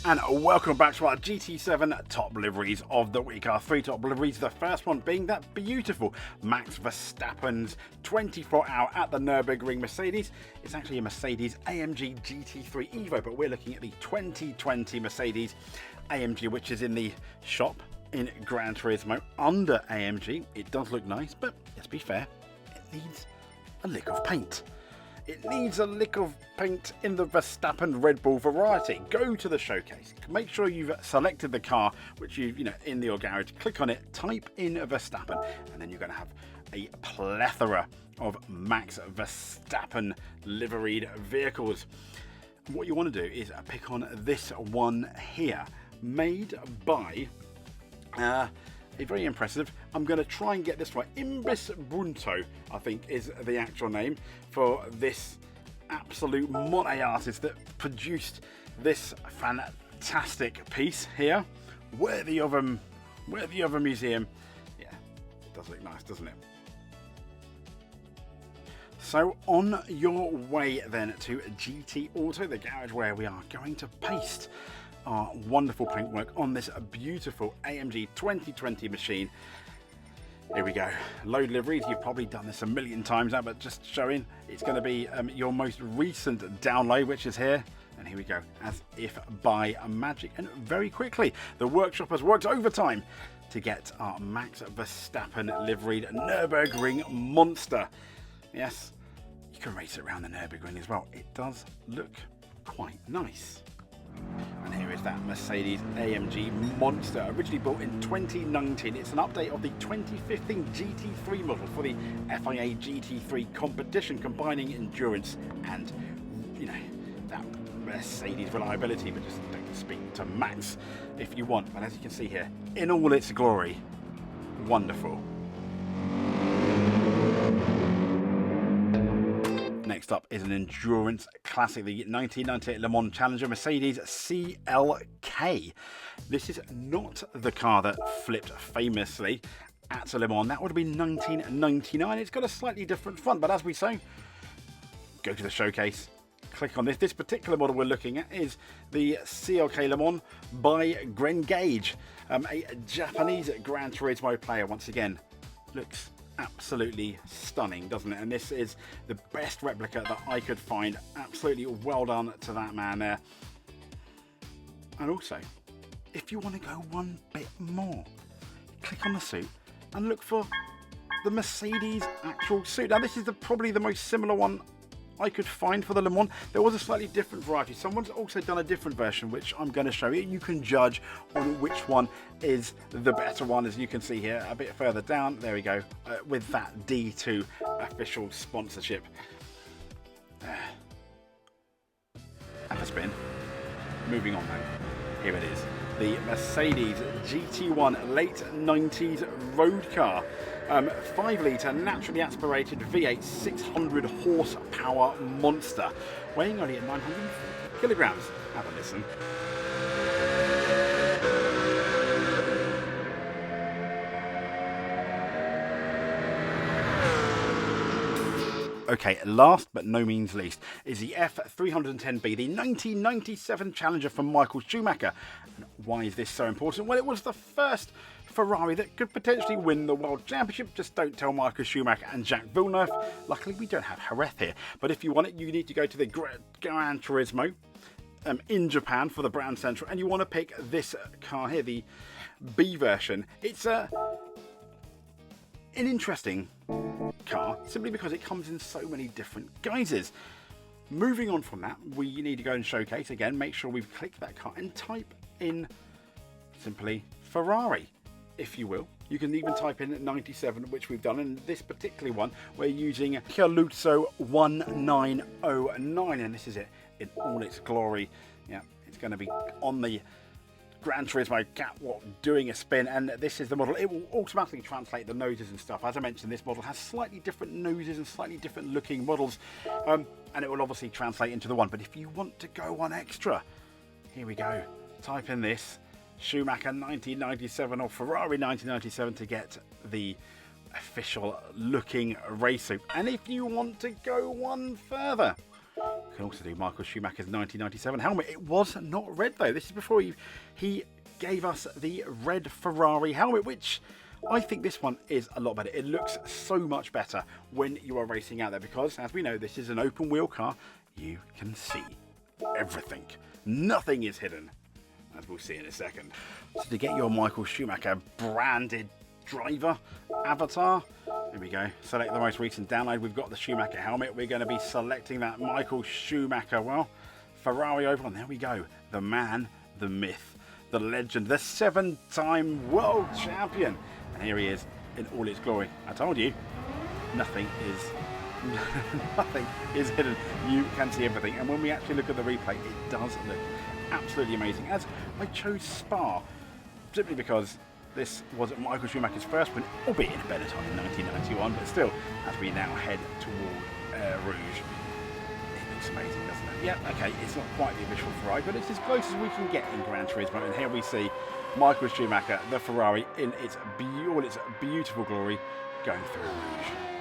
And welcome back to our GT7 top liveries of the week. Our three top liveries, the first one being that beautiful Max Verstappen's 24-hour at the Nürburgring Mercedes. It's actually a Mercedes AMG GT3 Evo, but we're looking at the 2020 Mercedes AMG, which is in the shop in Gran Turismo under AMG. It does look nice, but let's be fair, it needs a lick of paint. It needs a lick of paint in the Verstappen Red Bull variety. Go to the showcase. Make sure you've selected the car, which you know in your garage. Click on it, type in Verstappen, and then you're going to have a plethora of Max Verstappen liveried vehicles. What you want to do is pick on this one here, made by a very impressive. I'm going to try and get this right. Imbis Brunto, I think, is the actual name for this absolute Monet artist that produced this fantastic piece here. Worthy of a museum. Yeah, it does look nice, doesn't it? So on your way then to GT Auto, the garage where we are going to paste our wonderful paintwork on this beautiful AMG 2020 machine. Here we go. Load liveries. You've probably done this a million times now, but just showing it's going to be your most recent download, which is here. And here we go, as if by magic. And very quickly, the workshop has worked overtime to get our Max Verstappen liveried Nürburgring monster. Yes, you can race it around the Nürburgring as well. It does look quite nice. And here is that Mercedes AMG monster, originally built in 2019. It's an update of the 2015 GT3 model for the FIA GT3 competition, combining endurance and, you know, that Mercedes reliability. But just don't speak to Max if you want. But as you can see here, in all its glory, wonderful. Next up is an endurance classic, the 1998 Le Mans Challenger Mercedes CLK. This is not the car that flipped famously at Le Mans. That would have been 1999. It's got a slightly different front, but as we say, go to the showcase, click on this. This particular model we're looking at is the CLK Le Mans by Gren Gage, a Japanese Gran Turismo player. Once again, looks absolutely stunning, doesn't it? And this is the best replica that I could find. Absolutely well done to that man there. And also, if you want to go one bit more, click on the suit and look for the Mercedes actual suit. Now this is probably the most similar one I could find for the Le Mans. There was a slightly different variety. Someone's also done a different version, which I'm going to show you. You can judge on which one is the better one, as you can see here a bit further down. There we go, with that D2 official sponsorship. Have a spin. Moving on though. Here it is. The Mercedes GT1 late 90s road car. 5-litre naturally aspirated V8 600 horsepower monster, weighing only at 940 kilograms. Have a listen. Okay, last but no means least is the F310B, the 1997 Challenger from Michael Schumacher. And why is this so important? Well, it was the first Ferrari that could potentially win the World Championship. Just don't tell Michael Schumacher and Jacques Villeneuve. Luckily, we don't have Jerez here. But if you want it, you need to go to the Gran Turismo in Japan for the Brand Central. And you want to pick this car here, the B version. It's an interesting car simply because it comes in so many different guises. Moving on from that, we need to go and showcase again. Make sure we've clicked that car and type in simply Ferrari, if you will. You can even type in 97, which we've done. In this particular one, we're using Chialuzzo 1909, and this is it in all its glory. Yeah, it's going to be on the Gran Turismo catwalk doing a spin, and this is the model. It will automatically translate the noses and stuff. As I mentioned, this model has slightly different noses and slightly different looking models, and it will obviously translate into the one. But if you want to go one extra, here we go. Type in this Schumacher 1997 or Ferrari 1997 to get the official looking race suit. And if you want to go one further, can also do Michael Schumacher's 1997 helmet. It was not red though. This is before he gave us the red Ferrari helmet, which I think this one is a lot better. It looks so much better when you are racing out there because, as we know, this is an open wheel car. You can see everything. Nothing is hidden, as we'll see in a second. So to get your Michael Schumacher branded driver avatar, here we go. Select the most recent download. We've got the Schumacher helmet. We're going to be selecting that Michael Schumacher, well, Ferrari over on. There we go. The man, the myth, the legend, the 7-time world champion. And here he is in all its glory. I told you, nothing is hidden. You can see everything. And when we actually look at the replay, it does look absolutely amazing. As I chose Spa simply because this was Michael Schumacher's first win, albeit in a better time in 1991, but still, as we now head toward Rouge, it looks amazing, doesn't it? Yeah, okay, it's not quite the official Ferrari, but it's as close as we can get in Gran Turismo. And here we see Michael Schumacher, the Ferrari, in all its beautiful glory, going through Rouge.